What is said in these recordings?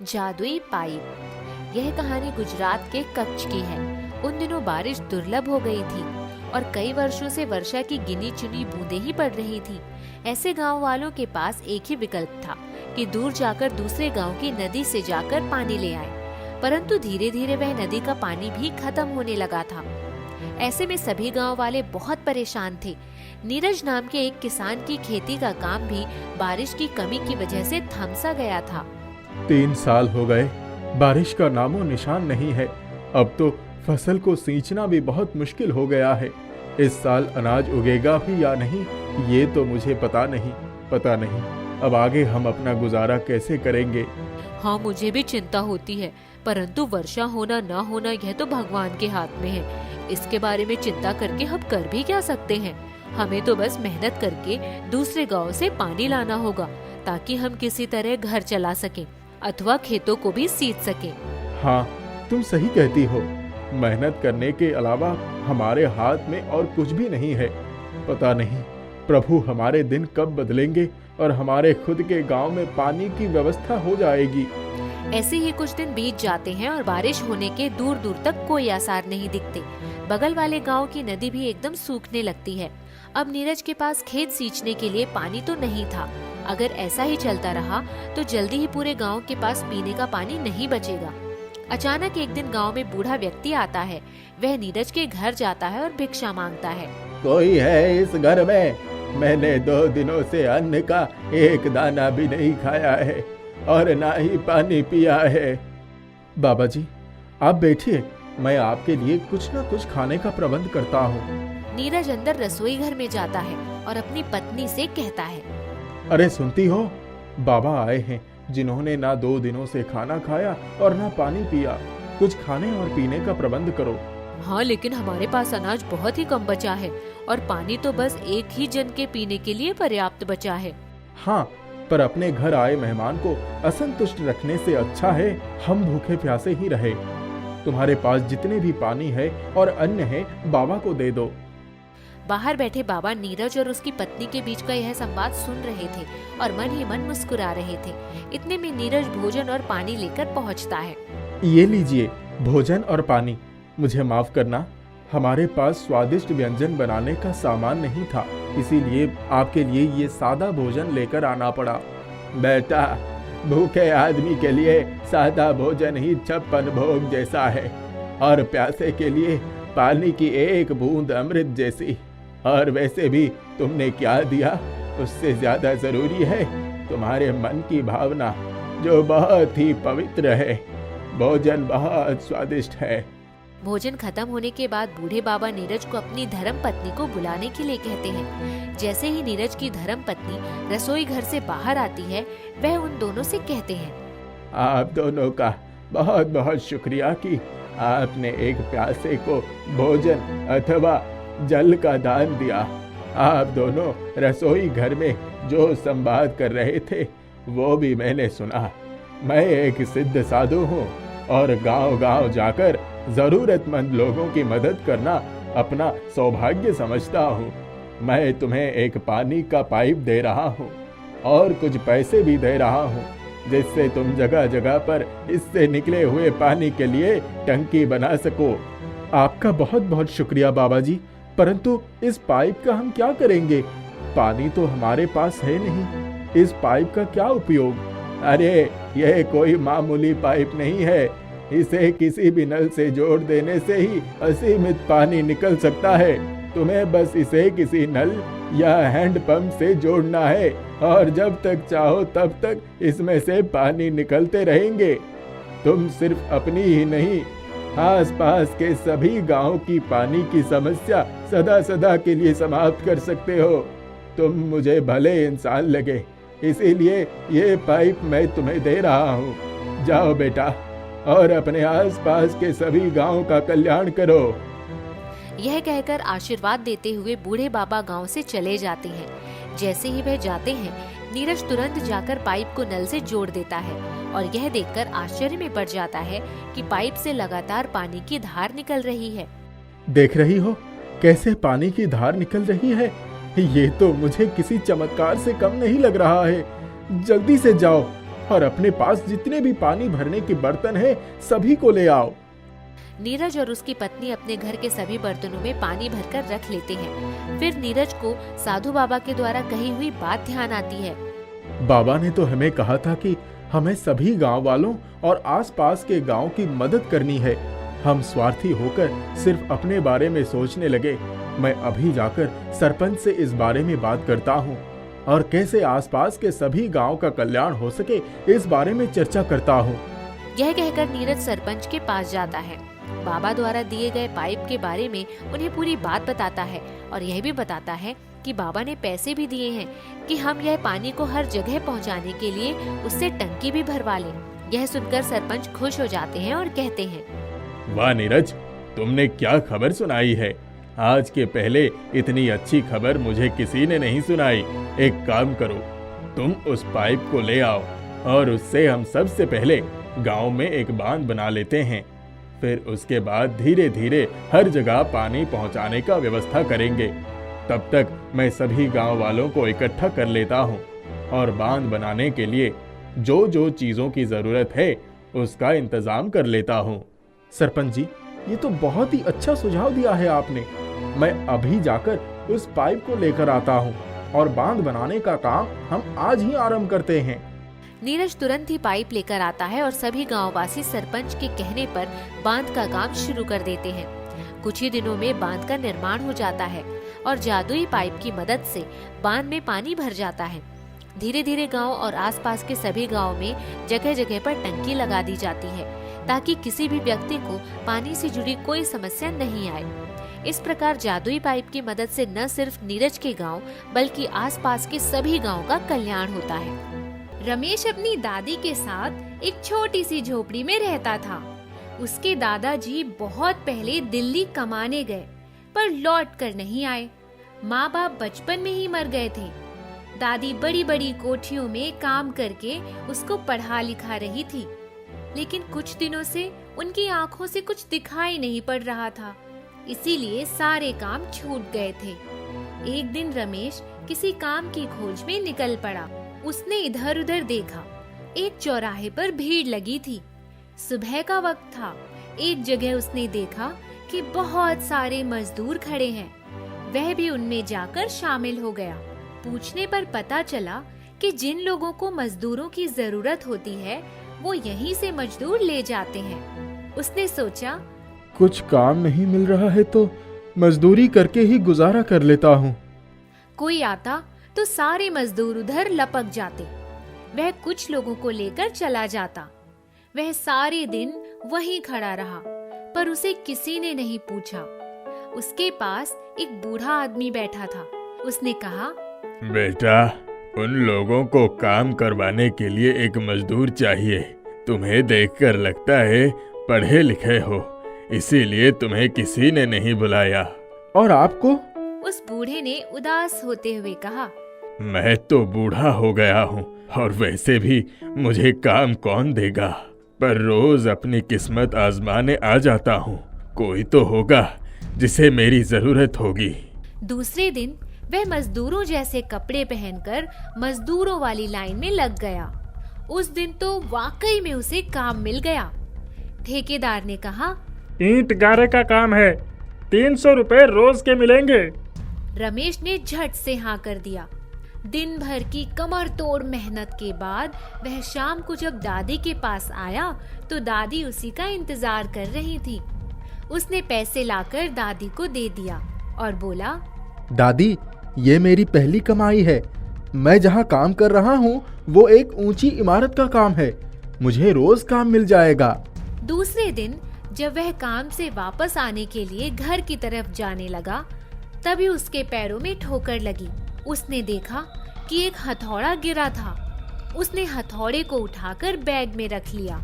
जादुई पाइप। यह कहानी गुजरात के कच्छ की है। उन दिनों बारिश दुर्लभ हो गई थी और कई वर्षों से वर्षा की गिनी चुनी बूंदें ही पड़ रही थी। ऐसे गांव वालों के पास एक ही विकल्प था कि दूर जाकर दूसरे गांव की नदी से जाकर पानी ले आए। परंतु धीरे धीरे वह नदी का पानी भी खत्म होने लगा था। ऐसे में सभी गांव वाले बहुत परेशान थे। नीरज नाम के एक किसान की खेती का काम भी बारिश की कमी की वजह से थम सा गया था। 3 साल हो गए, बारिश का नामो निशान नहीं है। अब तो फसल को सींचना भी बहुत मुश्किल हो गया है। इस साल अनाज उगेगा भी या नहीं, ये तो मुझे पता नहीं। अब आगे हम अपना गुजारा कैसे करेंगे? हाँ, मुझे भी चिंता होती है, परंतु वर्षा होना ना होना यह तो भगवान के हाथ में है। इसके बारे में चिंता करके हम कर भी क्या सकते हैं? हमें तो बस मेहनत करके दूसरे गांव से पानी लाना होगा ताकि हम किसी तरह घर चला सकें अथवा खेतों को भी सींच सकें। हाँ, तुम सही कहती हो। मेहनत करने के अलावा हमारे हाथ में और कुछ भी नहीं है। पता नहीं प्रभु हमारे दिन कब बदलेंगे और हमारे खुद के गांव में पानी की व्यवस्था हो जाएगी। ऐसे ही कुछ दिन बीत जाते हैं और बारिश होने के दूर दूर तक कोई आसार नहीं दिखते। बगल वाले गांव की नदी भी एकदम सूखने लगती है। अब नीरज के पास खेत सींचने के लिए पानी तो नहीं था। अगर ऐसा ही चलता रहा तो जल्दी ही पूरे गांव के पास पीने का पानी नहीं बचेगा। अचानक एक दिन गांव में बूढ़ा व्यक्ति आता है। वह नीरज के घर जाता है और भिक्षा मांगता है। कोई है इस घर में? मैंने 2 दिनों से अन्न का एक दाना भी नहीं खाया है और ना ही पानी पिया है। बाबा जी, आप बैठिए, मैं आपके लिए कुछ न कुछ खाने का प्रबंध करता हूँ। नीरज अंदर रसोई घर में जाता है और अपनी पत्नी से कहता है, अरे सुनती हो, बाबा आए हैं जिन्होंने ना 2 दिनों से खाना खाया और ना पानी पिया। कुछ खाने और पीने का प्रबंध करो। हाँ, लेकिन हमारे पास अनाज बहुत ही कम बचा है और पानी तो बस एक ही जन के पीने के लिए पर्याप्त बचा है। हाँ, पर अपने घर आए मेहमान को असंतुष्ट रखने से अच्छा है हम भूखे प्यासे ही रहे। तुम्हारे पास जितने भी पानी है और अन्न है, बाबा को दे दो। बाहर बैठे बाबा नीरज और उसकी पत्नी के बीच का यह संवाद सुन रहे थे और मन ही मन मुस्कुरा रहे थे। इतने में नीरज भोजन और पानी लेकर पहुंचता है। ये लीजिए भोजन और पानी। मुझे माफ करना, हमारे पास स्वादिष्ट व्यंजन बनाने का सामान नहीं था, इसीलिए आपके लिए ये सादा भोजन लेकर आना पड़ा। बेटा, भूखे आदमी के लिए सादा भोजन ही 56 भोग जैसा है और प्यासे के लिए पानी की एक बूंद अमृत जैसी। और वैसे भी तुमने क्या दिया, उससे ज्यादा जरूरी है तुम्हारे मन की भावना, जो बहुत ही पवित्र है। भोजन बहुत स्वादिष्ट है। भोजन खत्म होने के बाद बूढ़े बाबा नीरज को अपनी धर्म पत्नी को बुलाने के लिए कहते हैं। जैसे ही नीरज की धर्म पत्नी रसोई घर से बाहर आती है, वह उन दोनों से कहते हैं, आप दोनों का बहुत बहुत शुक्रिया कि आपने एक प्यासे को भोजन अथवा जल का दान दिया। आप दोनों रसोई घर में जो संवाद कर रहे थे वो भी मैंने सुना। मैं एक सिद्ध साधु हूँ और गांव-गांव जाकर जरूरतमंद लोगों की मदद करना अपना सौभाग्य समझता हूँ। मैं तुम्हें एक पानी का पाइप दे रहा हूँ और कुछ पैसे भी दे रहा हूँ, जिससे तुम जगह जगह पर इससे निकले हुए पानी के लिए टंकी बना सको। आपका बहुत बहुत शुक्रिया बाबा जी, परंतु इस पाइप का हम क्या करेंगे? पानी तो हमारे पास है नहीं, इस पाइप का क्या उपयोग? अरे, यह कोई मामूली पाइप नहीं है। इसे किसी भी नल से जोड़ देने से ही असीमित पानी निकल सकता है। तुम्हें बस इसे किसी नल या हैंडपंप से जोड़ना है और जब तक चाहो तब तक इसमें से पानी निकलते रहेंगे। तुम सिर्फ अपनी ही नहीं, आसपास के सभी गांव की पानी की समस्या सदा सदा के लिए समाप्त कर सकते हो। तुम मुझे भले इंसान लगे, इसीलिए ये पाइप मैं तुम्हें दे रहा हूँ। जाओ बेटा और अपने आसपास के सभी गांव का कल्याण करो। यह कहकर आशीर्वाद देते हुए बूढ़े बाबा गांव से चले जाते हैं। जैसे ही वह जाते हैं, नीरज तुरंत जाकर पाइप को नल से जोड़ देता है और यह देखकर आश्चर्य में पड़ जाता है कि पाइप से लगातार पानी की धार निकल रही है। देख रही हो कैसे पानी की धार निकल रही है? ये तो मुझे किसी चमत्कार से कम नहीं लग रहा है। जल्दी से जाओ और अपने पास जितने भी पानी भरने के बर्तन हैं सभी को ले आओ। नीरज और उसकी पत्नी अपने घर के सभी बर्तनों में पानी भरकर रख लेते हैं। फिर नीरज को साधु बाबा के द्वारा कही हुई बात ध्यान आती है। बाबा ने तो हमें कहा था कि हमें सभी गांव वालों और आसपास के गांव की मदद करनी है। हम स्वार्थी होकर सिर्फ अपने बारे में सोचने लगे। मैं अभी जाकर सरपंच से इस बारे में बात करता हूँ और कैसे आसपास के सभी गांव का कल्याण हो सके इस बारे में चर्चा करता हूँ। यह कहकर नीरज सरपंच के पास जाता है। बाबा द्वारा दिए गए पाइप के बारे में उन्हें पूरी बात बताता है और यह भी बताता है कि बाबा ने पैसे भी दिए हैं कि हम यह पानी को हर जगह पहुंचाने के लिए उससे टंकी भी भरवा लें। यह सुनकर सरपंच खुश हो जाते हैं और कहते हैं, वाह नीरज, तुमने क्या खबर सुनाई है। आज के पहले इतनी अच्छी खबर मुझे किसी ने नहीं सुनाई। एक काम करो, तुम उस पाइप को ले आओ और उससे हम सबसे पहले गांव में एक बांध बना लेते हैं। फिर उसके बाद धीरे धीरे हर जगह पानी पहुंचाने का व्यवस्था करेंगे। तब तक मैं सभी गांव वालों को इकट्ठा कर लेता हूं और बांध बनाने के लिए जो जो चीजों की जरूरत है उसका इंतजाम कर लेता हूं। सरपंच जी, ये तो बहुत ही अच्छा सुझाव दिया है आपने। मैं अभी जाकर उस पाइप को लेकर आता हूं और बांध बनाने का काम हम आज ही आरंभ करते हैं। नीरज तुरंत ही पाइप लेकर आता है और सभी गांववासी सरपंच के कहने पर बांध का काम शुरू कर देते हैं। कुछ ही दिनों में बांध का निर्माण हो जाता है और जादुई पाइप की मदद से बांध में पानी भर जाता है। धीरे धीरे गांव और आसपास के सभी गांव में जगह जगह पर टंकी लगा दी जाती है ताकि किसी भी व्यक्ति को पानी से जुड़ी कोई समस्या नहीं आए। इस प्रकार जादुई पाइप की मदद से न सिर्फ नीरज के गांव बल्कि आसपास के सभी गांव का कल्याण होता है। रमेश अपनी दादी के साथ एक छोटी सी झोपड़ी में रहता था। उसके दादाजी बहुत पहले दिल्ली कमाने गए पर लौट कर नहीं आए। माँ बाप बचपन में ही मर गए थे। दादी बड़ी बड़ी कोठियों में काम करके उसको पढ़ा लिखा रही थी, लेकिन कुछ दिनों से उनकी आंखों से कुछ दिखाई नहीं पड़ रहा था, इसीलिए सारे काम छूट गए थे। एक दिन रमेश किसी काम की खोज में निकल पड़ा। उसने इधर उधर देखा। एक चौराहे पर भीड़ लगी थी। सुबह का वक्त था। एक जगह उसने देखा कि बहुत सारे मजदूर खड़े हैं। वह भी उनमें जाकर शामिल हो गया। पूछने पर पता चला कि जिन लोगों को मजदूरों की जरूरत होती है वो यहीं से मजदूर ले जाते हैं। उसने सोचा, कुछ काम नहीं मिल रहा है तो मजदूरी करके ही गुजारा कर लेता हूँ। कोई आता तो सारे मजदूर उधर लपक जाते। वह कुछ लोगों को लेकर चला जाता। वह सारे दिन वहीं खड़ा रहा पर उसे किसी ने नहीं पूछा। उसके पास एक बूढ़ा आदमी बैठा था। उसने कहा, बेटा, उन लोगों को काम करवाने के लिए एक मजदूर चाहिए। तुम्हें देखकर लगता है पढ़े लिखे हो, इसीलिए तुम्हें किसी ने नहीं बुलाया। और आपको? उस बूढ़े ने उदास होते हुए कहा, मैं तो बूढ़ा हो गया हूँ और वैसे भी मुझे काम कौन देगा। पर रोज अपनी किस्मत आजमाने आ जाता हूँ। कोई तो होगा जिसे मेरी जरूरत होगी। दूसरे दिन वह मजदूरों जैसे कपड़े पहनकर मजदूरों वाली लाइन में लग गया। उस दिन तो वाकई में उसे काम मिल गया। ठेकेदार ने कहा, ईंट गारे का काम है, 300 रुपए रोज के मिलेंगे। रमेश ने झट से हाँ कर दिया। दिन भर की कमर तोड़ मेहनत के बाद वह शाम को जब दादी के पास आया तो दादी उसी का इंतजार कर रही थी। उसने पैसे लाकर दादी को दे दिया और बोला, दादी, ये मेरी पहली कमाई है। मैं जहाँ काम कर रहा हूँ वो एक ऊंची इमारत का काम है। मुझे रोज काम मिल जाएगा। दूसरे दिन जब वह काम से वापस आने के लिए घर की तरफ जाने लगा तभी उसके पैरों में ठोकर लगी। उसने देखा कि एक हथौड़ा गिरा था। उसने हथौड़े को उठाकर बैग में रख लिया।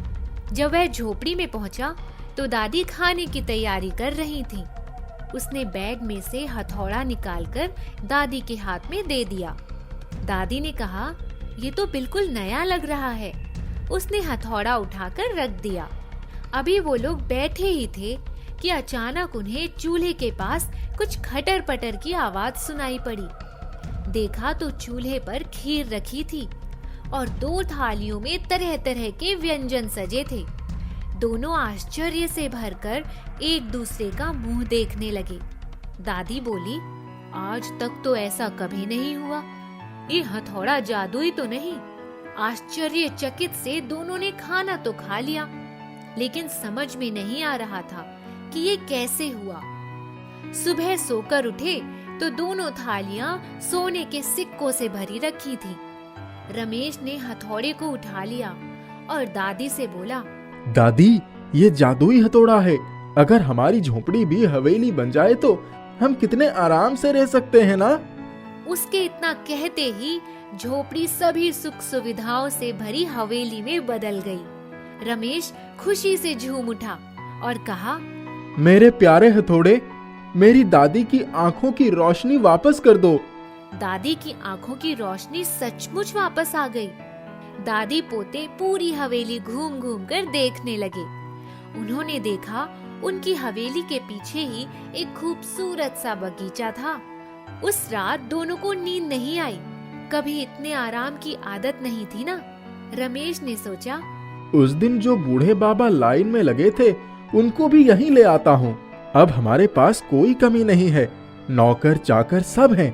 जब वह झोपड़ी में पहुंचा तो दादी खाने की तैयारी कर रही थी। उसने बैग में से हथौड़ा निकालकर दादी के हाथ में दे दिया। दादी ने कहा, ये तो बिल्कुल नया लग रहा है। उसने हथौड़ा उठाकर रख दिया। अभी वो लोग बैठे ही थे कि अचानक उन्हें चूल्हे के पास कुछ खटर पटर की आवाज सुनाई पड़ी। देखा तो चूल्हे पर खीर रखी थी। और 2 थालियों में तरह तरह के व्यंजन सजे थे। दोनों आश्चर्य से भरकर एक दूसरे का मुंह देखने लगे। दादी बोली, आज तक तो ऐसा कभी नहीं हुआ। ये हथौड़ा जादुई तो नहीं? आश्चर्यचकित से दोनों ने खाना तो खा लिया, लेकिन समझ में नहीं आ रहा था कि ये कैसे हुआ। सुबह सोकर उठे तो दोनों थालियां सोने के सिक्कों से भरी रखी थी। रमेश ने हथौड़े को उठा लिया और दादी से बोला, दादी, ये जादुई हथौड़ा है। अगर हमारी झोपड़ी भी हवेली बन जाए तो हम कितने आराम से रह सकते हैं ना? उसके इतना कहते ही झोपड़ी सभी सुख सुविधाओं से भरी हवेली में बदल गई। रमेश खुशी से झूम उठा और कहा, मेरे प्यारे हथौड़े, मेरी दादी की आंखों की रोशनी वापस कर दो। दादी की आंखों की रोशनी सचमुच वापस आ गई। दादी पोते पूरी हवेली घूम घूम कर देखने लगे। उन्होंने देखा उनकी हवेली के पीछे ही एक खूबसूरत सा बगीचा था। उस रात दोनों को नींद नहीं आई। कभी इतने आराम की आदत नहीं थी ना। रमेश ने सोचा, उस दिन जो बूढ़े बाबा लाइन में लगे थे उनको भी यहीं ले आता हूँ। अब हमारे पास कोई कमी नहीं है। नौकर चाकर सब हैं,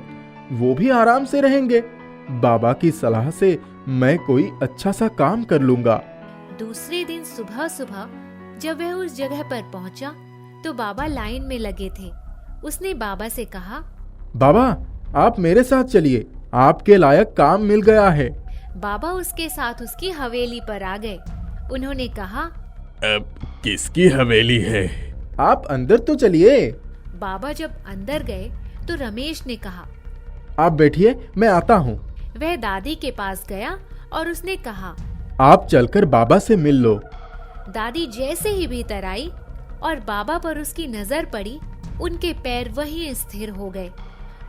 वो भी आराम से रहेंगे। बाबा की सलाह से मैं कोई अच्छा सा काम कर लूंगा। दूसरे दिन सुबह सुबह जब वह उस जगह पर पहुंचा तो बाबा लाइन में लगे थे। उसने बाबा से कहा, बाबा, आप मेरे साथ चलिए, आपके लायक काम मिल गया है। बाबा उसके साथ उसकी हवेली पर आ गए। उन्होंने कहा, अब किसकी हवेली है? आप अंदर तो चलिए। बाबा जब अंदर गए तो रमेश ने कहा, आप बैठिए, मैं आता हूँ। वह दादी के पास गया और उसने कहा, आप चलकर बाबा से मिल लो। दादी जैसे ही भीतर आई और बाबा पर उसकी नजर पड़ी, उनके पैर वहीं स्थिर हो गए।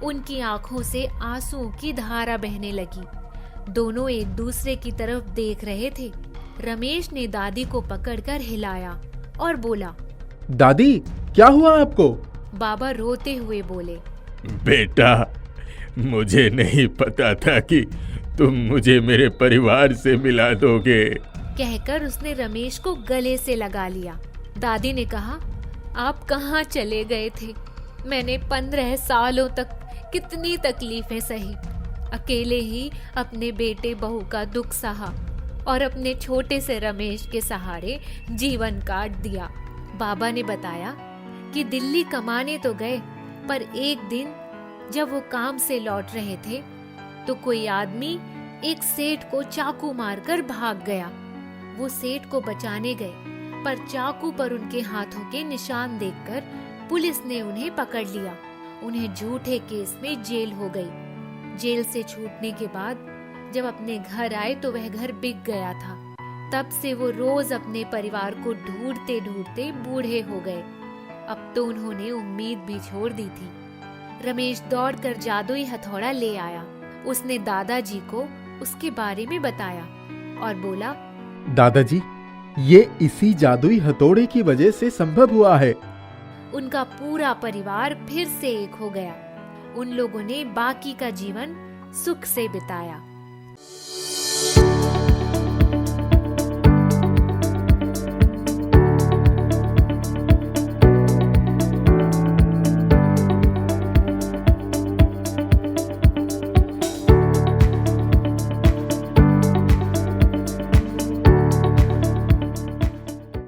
उनकी आंखों से आंसुओं की धारा बहने लगी। दोनों एक दूसरे की तरफ देख रहे थे। रमेश ने दादी को पकड़कर हिलाया और बोला, दादी, क्या हुआ आपको? बाबा रोते हुए बोले, बेटा, मुझे नहीं पता था कि तुम मुझे मेरे परिवार से मिला दोगे। कहकर उसने रमेश को गले से लगा लिया। दादी ने कहा, आप कहाँ चले गए थे? मैंने 15 सालों तक कितनी तकलीफें सही। अकेले ही अपने बेटे बहू का दुख सहा और अपने छोटे से रमेश के सहारे जीवन काट दिया। बाबा ने बताया कि दिल्ली कमाने तो गए, पर एक दिन जब वो काम से लौट रहे थे तो कोई आदमी एक सेठ को चाकू मारकर भाग गया। वो सेठ को बचाने गए, पर चाकू पर उनके हाथों के निशान देखकर पुलिस ने उन्हें पकड़ लिया। उन्हें झूठे केस में जेल हो गई। जेल से छूटने के बाद जब अपने घर आए तो वह घर बिक गया था। तब से वो रोज अपने परिवार को ढूंढते ढूंढते बूढ़े हो गए। अब तो उन्होंने उम्मीद भी छोड़ दी थी। रमेश दौड़कर जादुई हथौड़ा ले आया। उसने दादाजी को उसके बारे में बताया और बोला, दादाजी, ये इसी जादुई हथौड़े की वजह से संभव हुआ है। उनका पूरा परिवार फिर से एक हो गया। उन लोगों ने बाकी का जीवन सुख से बिताया।